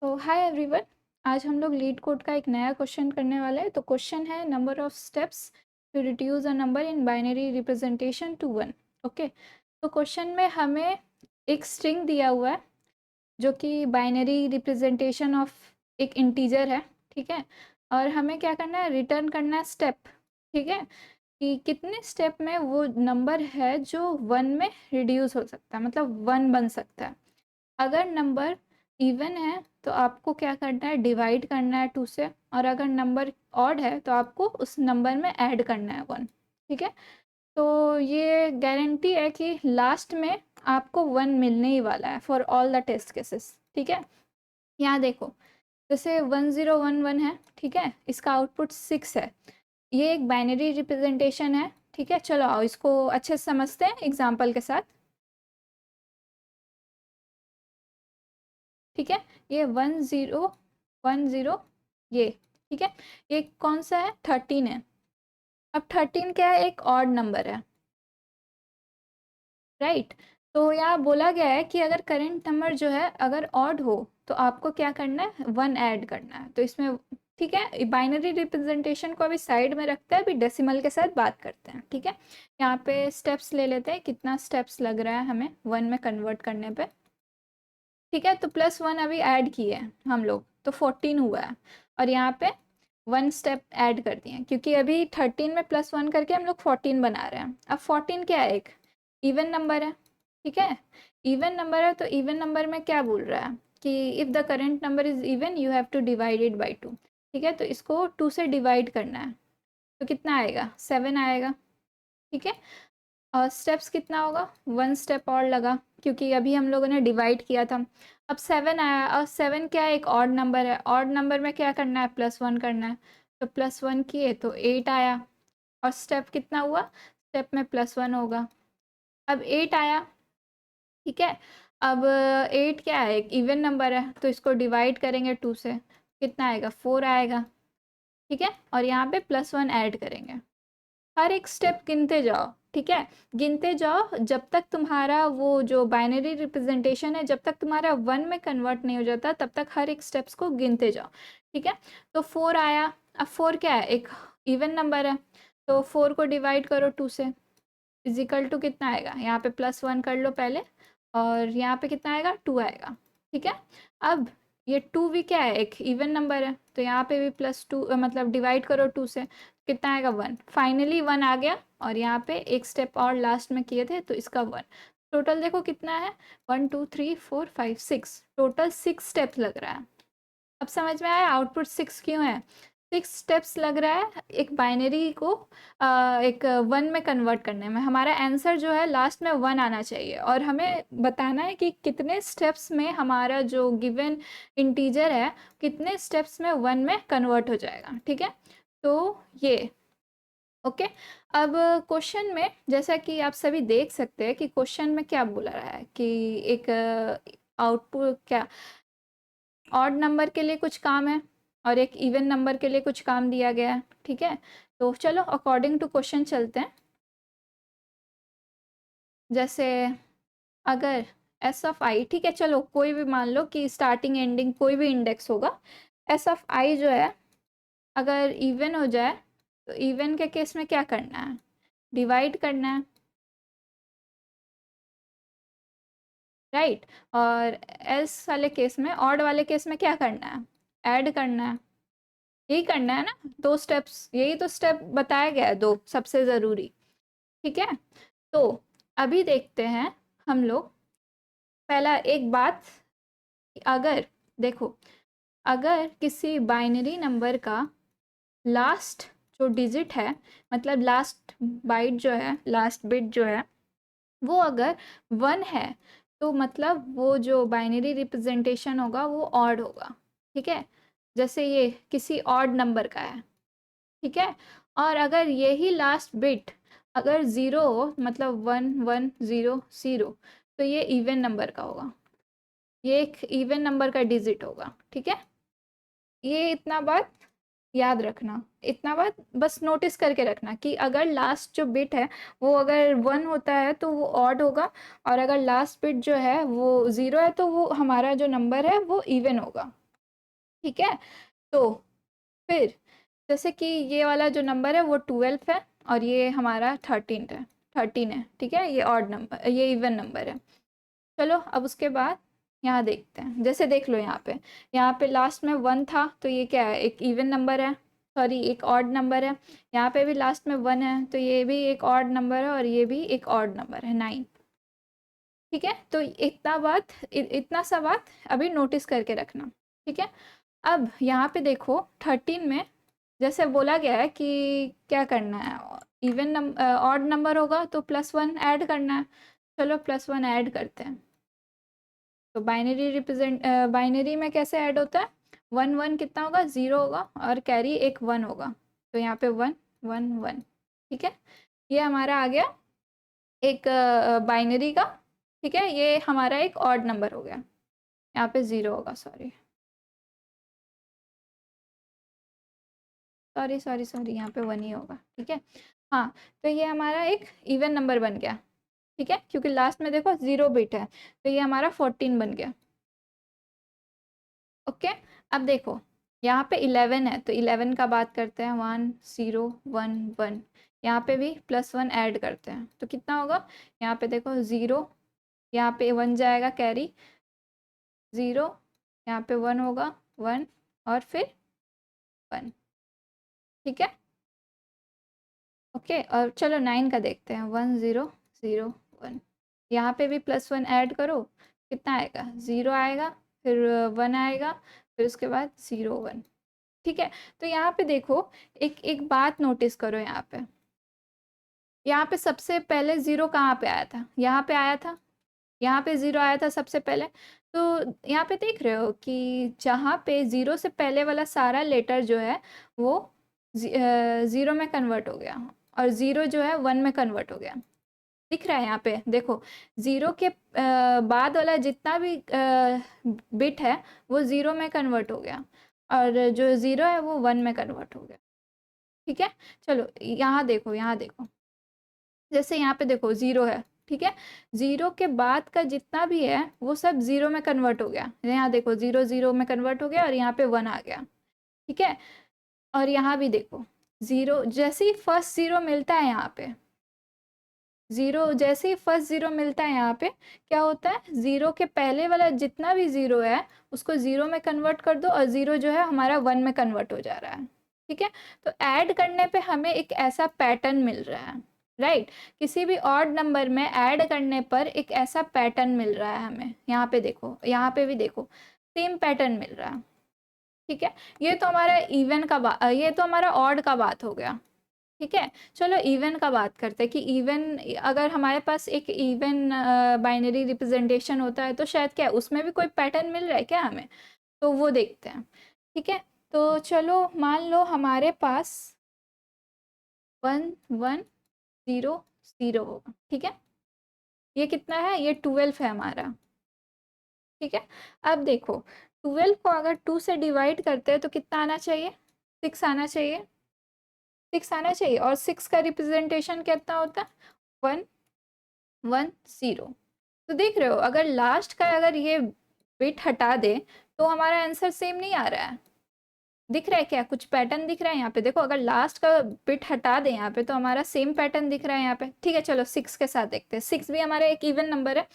तो hi everyone. आज हम लोग लीड कोड का एक नया क्वेश्चन करने वाले हैं। तो क्वेश्चन है number of steps to reduce a number in binary representation to 1। Okay, तो क्वेश्चन में हमें एक स्ट्रिंग दिया हुआ है जो कि बाइनरी रिप्रेजेंटेशन ऑफ एक इंटीजर है। ठीक है, और हमें क्या करना है, रिटर्न करना है स्टेप। ठीक है, कि कितने स्टेप में वो नंबर है जो 1 में रिड्यूस हो सकता है, मतलब 1 बन सकता है। अगर नंबर इवन है तो आपको क्या करना है, डिवाइड करना है 2 से, और अगर नंबर ऑड है तो आपको उस नंबर में ऐड करना है 1। ठीक है, तो ये गारंटी है कि लास्ट में आपको 1 मिलने ही वाला है for all the test cases. ठीक है, यहाँ देखो, जैसे 1011 है। ठीक है, इसका आउटपुट 6 है। ये एक बाइनरी रिप्रेजेंटेशन है। ठीक है, चलो आओ इसको अच्छे से समझते हैं एग्जाम्पल के साथ। ठीक है, ये 1010 ये। ठीक है, ये कौन सा है, 13 है। अब 13 क्या है, एक ऑड नंबर है, राइट। तो यहाँ बोला गया है कि अगर करेंट नंबर जो है अगर ऑड हो तो आपको क्या करना है, 1 ऐड करना है। तो इसमें ठीक है, बाइनरी रिप्रेजेंटेशन को अभी साइड में रखते हैं, अभी डेसिमल के साथ बात करते हैं। ठीक है, यहाँ पे स्टेप्स ले लेते हैं, कितना स्टेप्स लग रहा है हमें 1 में कन्वर्ट करने पे। ठीक है, तो +1 अभी ऐड किए हैं हम लोग, तो 14 हुआ है। और यहाँ पे 1 स्टेप ऐड कर दिए क्योंकि अभी 13 में +1 करके हम लोग 14 बना रहे हैं। अब 14 क्या है, एक इवन नंबर है। ठीक है, इवन नंबर है तो इवन नंबर में क्या बोल रहा है कि if the current number is even you have to divide it by 2। ठीक है, तो इसको 2 से डिवाइड करना है, तो कितना आएगा, 7 आएगा। ठीक है, और स्टेप्स कितना होगा, 1 स्टेप और लगा क्योंकि अभी हम लोगों ने डिवाइड किया था। अब 7 आया, और 7 क्या है, एक ऑड नंबर है। ऑड नंबर में क्या करना है, +1 करना है। तो +1 किए तो 8 आया, और स्टेप कितना हुआ, स्टेप में +1 होगा। अब 8 आया। ठीक है, अब 8 क्या है, एक इवन नंबर है, तो इसको डिवाइड करेंगे 2 से, कितना आएगा, 4 आएगा। ठीक है, और यहाँ पे +1 ऐड करेंगे। हर एक स्टेप गिनते जाओ। ठीक है, गिनते जाओ जब तक तुम्हारा वो जो बाइनरी रिप्रेजेंटेशन है, जब तक तुम्हारा 1 में कन्वर्ट नहीं हो जाता तब तक हर एक स्टेप्स को गिनते जाओ। ठीक है, तो 4 आया। अब 4 क्या है, एक इवन नंबर है, तो 4 को डिवाइड करो 2 से, इजिकल टू कितना आएगा, यहाँ पे +1 कर लो पहले, और यहाँ पे कितना आएगा, 2 आएगा। ठीक है, अब ये 2 भी क्या है, एक इवन नंबर है, तो यहाँ पे भी +2 मतलब डिवाइड करो 2 से, कितना आएगा, 1। फाइनली 1 आ गया, और यहाँ पे एक स्टेप और लास्ट में किए थे तो इसका 1। टोटल देखो कितना है, 1 2 3 4 5 6, टोटल 6 स्टेप्स लग रहा है। अब समझ में आया आउटपुट 6 क्यों है। 6 स्टेप्स लग रहा है एक बाइनरी को एक 1 में कन्वर्ट करने में। हमारा आंसर जो है लास्ट में 1 आना चाहिए, और हमें बताना है कि कितने स्टेप्स में हमारा जो गिवन इंटीजर है कितने स्टेप्स में 1 में कन्वर्ट हो जाएगा। ठीक है, तो ये ओके। अब क्वेश्चन में जैसा कि आप सभी देख सकते हैं कि क्वेश्चन में क्या बोला रहा है कि एक आउटपुट क्या, ऑड नंबर के लिए कुछ काम है और एक इवन नंबर के लिए कुछ काम दिया गया है। ठीक है, तो चलो अकॉर्डिंग टू क्वेश्चन चलते हैं। जैसे अगर S(i), ठीक है, चलो कोई भी मान लो कि स्टार्टिंग एंडिंग कोई भी इंडेक्स होगा, S(i) जो है अगर इवन हो जाए तो इवन के केस में क्या करना है, डिवाइड करना है, राइट। और एल्स वाले केस में, ऑड वाले केस में क्या करना है, ऐड करना है। यही करना है ना, 2 स्टेप्स, यही तो स्टेप बताया गया है, 2 सबसे ज़रूरी। ठीक है, तो अभी देखते हैं हम लोग पहला एक बात। अगर देखो, अगर किसी बाइनरी नंबर का लास्ट जो डिजिट है, मतलब लास्ट बाइट जो है, लास्ट बिट जो है, वो अगर 1 है तो मतलब वो जो बाइनरी रिप्रेजेंटेशन होगा वो ऑड होगा। ठीक है, जैसे ये किसी ऑड नंबर का है। ठीक है, और अगर यही लास्ट बिट अगर 0 हो, मतलब 1 1 0 0, तो ये इवन नंबर का होगा, ये एक इवन नंबर का डिजिट होगा। ठीक है, ये इतना बात याद रखना, इतना बात बस नोटिस करके रखना कि अगर लास्ट जो बिट है वो अगर 1 होता है तो वो ऑड होगा, और अगर लास्ट बिट जो है वो 0 है तो वो हमारा जो नंबर है वो इवन होगा। ठीक है। तो फिर जैसे कि ये वाला जो नंबर है वो 12 है और ये हमारा 13 है, ठीक है, ये ऑड नंबर, ये इवन नंबर है। चलो अब उसके बाद यहाँ देखते हैं, जैसे देख लो यहाँ पे लास्ट में 1 था तो ये क्या है, एक इवन नंबर है, सॉरी एक ऑड नंबर है। यहाँ पे भी लास्ट में 1 है तो ये भी एक ऑड नंबर है और ये भी एक ऑड नंबर है, 9। ठीक है, तो इतना सा बात अभी नोटिस करके रखना। ठीक है, अब यहाँ पे देखो 13 में जैसे बोला गया है कि क्या करना है, इवन नंबर ऑड नंबर होगा तो +1 ऐड करना है। चलो +1 ऐड करते हैं। तो बाइनरी में कैसे ऐड होता है, 1 1 कितना होगा, 0 होगा और कैरी एक 1 होगा, तो यहाँ पे 1 1 1। ठीक है, ये हमारा आ गया एक बाइनरी का। ठीक है, ये हमारा एक ऑड नंबर हो गया, यहाँ पे 0 होगा, सॉरी सॉरी सॉरी सॉरी, यहाँ पे 1 ही होगा। ठीक है, हाँ, तो ये हमारा एक इवन नंबर बन गया। ठीक है, क्योंकि लास्ट में देखो 0 बिट है तो ये हमारा 14 बन गया। ओके, अब देखो यहाँ पे 11 है तो 11 का बात करते हैं, 1 0 1 1। यहाँ पे भी +1 ऐड करते हैं तो कितना होगा, यहाँ पे देखो 0, यहाँ पे 1 जाएगा कैरी, 0, यहाँ पे 1 होगा, 1 और फिर 1। ठीक है, ओके, और चलो 9 का देखते हैं, 1 0 0 1। यहाँ पे भी +1 ऐड करो, कितना आएगा, 0 आएगा, फिर 1 आएगा, फिर उसके बाद 0 1। ठीक है, तो यहाँ पे देखो एक एक बात नोटिस करो, यहाँ पे सबसे पहले 0 कहाँ पे आया था, यहाँ पे आया था, यहाँ पे 0 आया था सबसे पहले। तो यहाँ पे देख रहे हो कि जहाँ पे 0 से पहले वाला सारा लेटर जो है वो 0 में कन्वर्ट हो गया और 0 जो है 1 में कन्वर्ट हो गया। दिख रहा है यहाँ पे देखो, 0 के बाद वाला जितना भी बिट है वो 0 में कन्वर्ट हो गया और जो 0 है वो 1 में कन्वर्ट हो गया। ठीक है, चलो यहाँ देखो जैसे यहाँ पे देखो 0 है, ठीक है, 0 के बाद का जितना भी है वो सब 0 में कन्वर्ट हो गया। यहाँ देखो 0 0 में कन्वर्ट हो गया और यहाँ पे 1 आ गया। ठीक है, और यहाँ भी देखो 0 जैसे ही फर्स्ट 0 मिलता है, यहाँ पे 0 जैसे ही फर्स्ट 0 मिलता है, यहाँ पे क्या होता है, 0 के पहले वाला जितना भी 0 है उसको 0 में कन्वर्ट कर दो और 0 जो है हमारा 1 में कन्वर्ट हो जा रहा है। ठीक है, तो ऐड करने पे हमें एक ऐसा पैटर्न मिल रहा है, राइट। किसी भी ऑड नंबर में ऐड करने पर एक ऐसा पैटर्न मिल रहा है हमें, यहाँ पे देखो, यहाँ पे भी देखो सेम पैटर्न मिल रहा है। ठीक है, ये तो हमारा ये तो हमारा ऑड का बात हो गया। ठीक है, चलो इवन का बात करते हैं कि इवन अगर हमारे पास एक इवन बाइनरी रिप्रेजेंटेशन होता है तो शायद क्या उसमें भी कोई पैटर्न मिल रहा है क्या हमें, तो वो देखते हैं। ठीक है, तो चलो मान लो हमारे पास 1 1 0 0 होगा। ठीक है, ये कितना है, ये 12 है हमारा। ठीक है, अब देखो 12 को अगर 2 से डिवाइड करते हैं तो कितना आना चाहिए, 6 आना चाहिए, 6 आना चाहिए। और 6 का रिप्रेजेंटेशन कितना होता है, 1 1 0। तो देख रहे हो अगर लास्ट का अगर ये बिट हटा दे तो हमारा आंसर सेम नहीं आ रहा है। दिख रहा है क्या, कुछ पैटर्न दिख रहा है यहाँ पे, देखो अगर लास्ट का बिट हटा दे यहाँ पे तो हमारा सेम पैटर्न दिख रहा है यहाँ पे। ठीक है, चलो 6 के साथ देखते हैं, 6 भी हमारा एक इवन नंबर है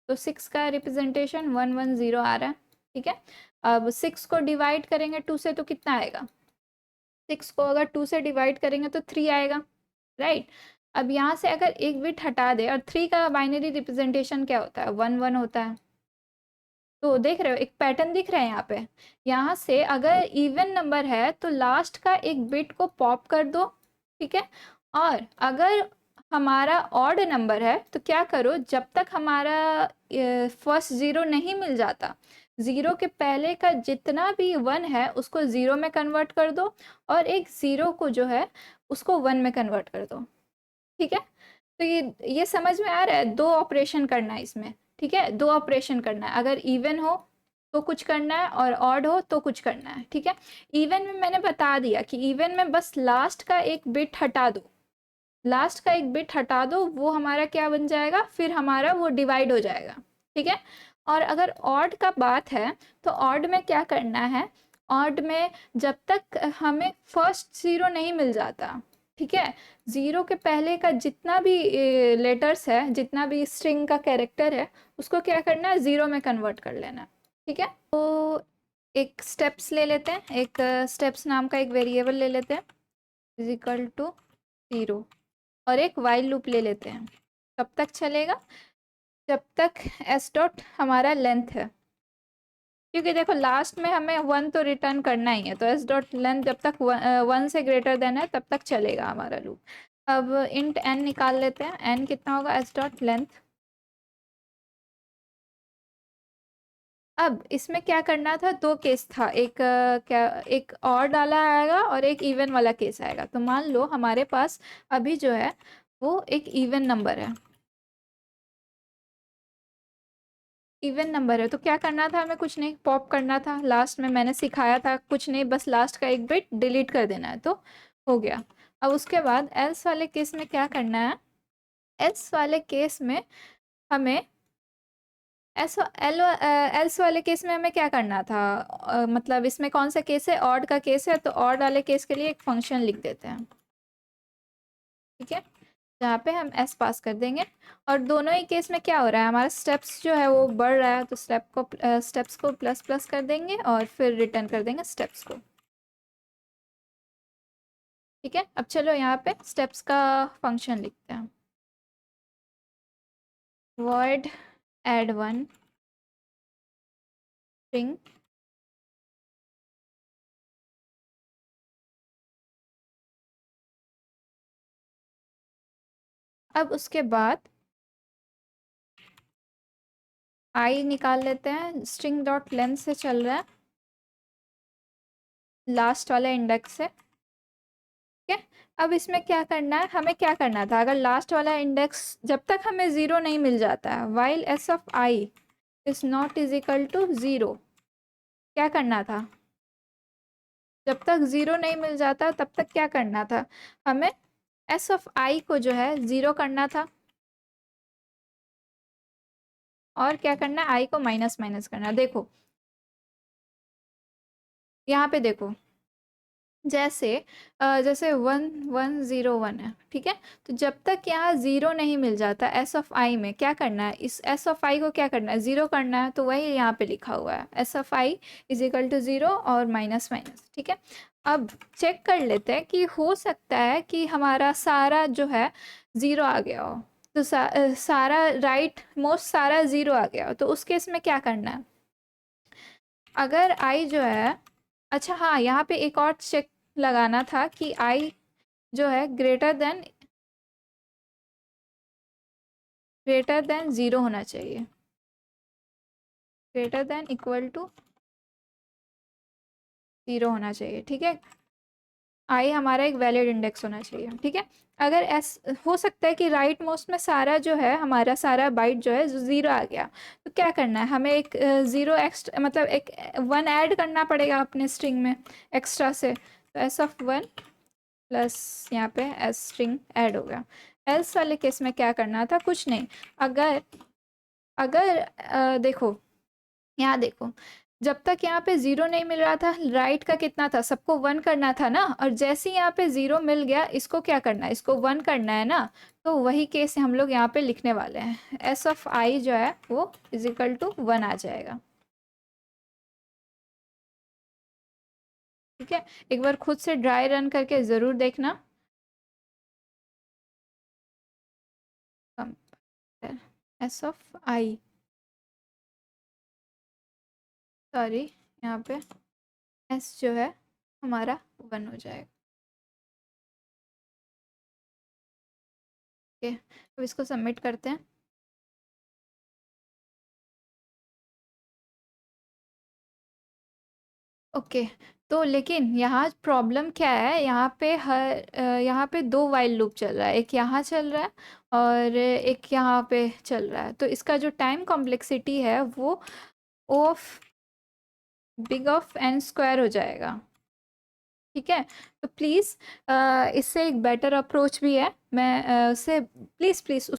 तो 6 का रिप्रेजेंटेशन 1 1 0 आ रहा है। ठीक है, अब 6 को डिवाइड करेंगे 2 से तो कितना आएगा, 6 को अगर 2 से डिवाइड करेंगे तो 3 आएगा, राइट। अब यहाँ से अगर एक बिट हटा दे, और 3 का बाइनरी रिप्रेजेंटेशन क्या होता है, 1 1 होता है। तो देख रहे हो एक पैटर्न दिख रहा है यहाँ पे, यहाँ से अगर इवन नंबर है तो लास्ट का एक बिट को पॉप कर दो। ठीक है, और अगर हमारा ऑड नंबर है तो क्या करो, जब तक हमारा फर्स्ट 0 नहीं मिल जाता, 0 के पहले का जितना भी 1 है उसको 0 में कन्वर्ट कर दो और एक 0 को जो है उसको 1 में कन्वर्ट कर दो। ठीक है, तो ये समझ में आ रहा है, 2 ऑपरेशन करना है इसमें। ठीक है, 2 ऑपरेशन करना है, अगर इवन हो तो कुछ करना है और ऑड हो तो कुछ करना है। ठीक है, इवन में मैंने बता दिया कि इवन में बस लास्ट का एक बिट हटा दो, लास्ट का एक बिट हटा दो, वो हमारा क्या बन जाएगा, फिर हमारा वो डिवाइड हो जाएगा। ठीक है, और अगर ऑड का बात है तो ऑड में क्या करना है, ऑड में जब तक हमें फर्स्ट ज़ीरो नहीं मिल जाता, ठीक है, ज़ीरो के पहले का जितना भी लेटर्स है, जितना भी स्ट्रिंग का कैरेक्टर है, उसको क्या करना है, ज़ीरो में कन्वर्ट कर लेना है, ठीक है। तो एक स्टेप्स ले लेते हैं, एक स्टेप्स नाम का एक वेरिएबल ले लेते हैं इज इक्वल टू 0, और एक वाइल लूप ले लेते हैं। कब तक चलेगा, जब तक एस डॉट हमारा लेंथ है, क्योंकि देखो लास्ट में हमें 1 तो रिटर्न करना ही है, तो एस डॉट लेंथ जब तक 1 से ग्रेटर देन है तब तक चलेगा हमारा लूप। अब इंट एन निकाल लेते हैं, एन कितना होगा, एस डॉट लेंथ। अब इसमें क्या करना था, दो केस था, एक क्या, एक और डाला आएगा और एक इवन वाला केस आएगा। तो मान लो हमारे पास अभी जो है वो एक इवन नंबर है, इवन नंबर है, तो क्या करना था हमें, कुछ नहीं, पॉप करना था। लास्ट में मैंने सिखाया था, कुछ नहीं, बस लास्ट का एक बिट डिलीट कर देना है, तो हो गया। अब उसके बाद एल्स वाले केस में क्या करना है, एल्स वाले केस में हमें एल्स वाले केस में हमें क्या करना था, मतलब इसमें कौन सा केस है, ऑड का केस है, तो ऑड वाले केस के लिए एक फंक्शन लिख देते हैं, ठीक है, जहाँ पे हम एस पास कर देंगे। और दोनों ही केस में क्या हो रहा है, हमारा स्टेप्स जो है वो बढ़ रहा है, तो स्टेप्स को प्लस प्लस कर देंगे और फिर रिटर्न कर देंगे स्टेप्स को, ठीक है। अब चलो यहाँ पे स्टेप्स का फंक्शन लिखते हैं, void add one string अब उसके बाद आई निकाल लेते हैं, स्ट्रिंग डॉट लेंथ से चल रहा है, लास्ट वाला इंडेक्स से, ठीक है। अब इसमें क्या करना है, हमें क्या करना था, अगर लास्ट वाला इंडेक्स जब तक हमें ज़ीरो नहीं मिल जाता है, while S of I is not is equal to zero, क्या करना था, जब तक ज़ीरो नहीं मिल जाता तब तक क्या करना था, हमें एस ऑफ आई को जो है ज़ीरो करना था, और क्या करना है, आई को माइनस माइनस करना। देखो यहाँ पे देखो, जैसे जैसे 1101 है, ठीक है, तो जब तक यहाँ ज़ीरो नहीं मिल जाता एस ऑफ आई में, क्या करना है, इस एस ऑफ आई को क्या करना है, ज़ीरो करना है, तो वही यहाँ पे लिखा हुआ है, S of I is equal to zero और माइनस माइनस, ठीक है। अब चेक कर लेते हैं कि हो सकता है कि हमारा सारा जो है ज़ीरो आ गया हो, तो सारा राइट मोस्ट सारा ज़ीरो आ गया हो, तो उस केस में क्या करना है, अगर आई जो है, अच्छा हाँ, यहाँ पे एक और चेक लगाना था कि आई जो है ग्रेटर देन ज़ीरो होना चाहिए, greater than equal to zero होना चाहिए, ठीक है। आई हमारा एक वैलिड इंडेक्स होना चाहिए, ठीक है। अगर एस हो सकता है कि राइट मोस्ट में सारा जो है हमारा सारा बाइट जो है ज़ीरो आ गया, तो क्या करना है, हमें एक ज़ीरो एक्स्ट्रा, मतलब एक वन ऐड करना पड़ेगा अपने स्ट्रिंग में एक्स्ट्रा से, तो एस ऑफ वन प्लस यहाँ पे एस स्ट्रिंग ऐड हो गया। एल्स वाले केस में क्या करना था, कुछ नहीं, अगर अगर देखो यहाँ देखो, जब तक यहाँ पे ज़ीरो नहीं मिल रहा था, राइट का कितना था, सबको वन करना था ना, और जैसे ही यहाँ पे ज़ीरो मिल गया, इसको क्या करना है, इसको वन करना है ना, तो वही केस हम लोग यहाँ पे लिखने वाले हैं, एस ऑफ आई जो है वो इज इक्वल टू वन आ जाएगा, ठीक है। एक बार खुद से ड्राई रन करके ज़रूर देखना। एस ऑफ आई, सॉरी, यहाँ पे एस जो है हमारा वन हो जाएगा, ओके। अब इसको सबमिट करते हैं, ओके। तो लेकिन यहाँ प्रॉब्लम क्या है, यहाँ पे यहाँ पे दो वाइल लूप चल रहा है, एक यहाँ चल रहा है और एक यहाँ पे चल रहा है, तो इसका जो टाइम कॉम्प्लेक्सिटी है वो of big of N square हो जाएगा, ठीक है। तो प्लीज़ इससे एक बेटर अप्रोच भी है, मैं उससे प्लीज़ प्लीज़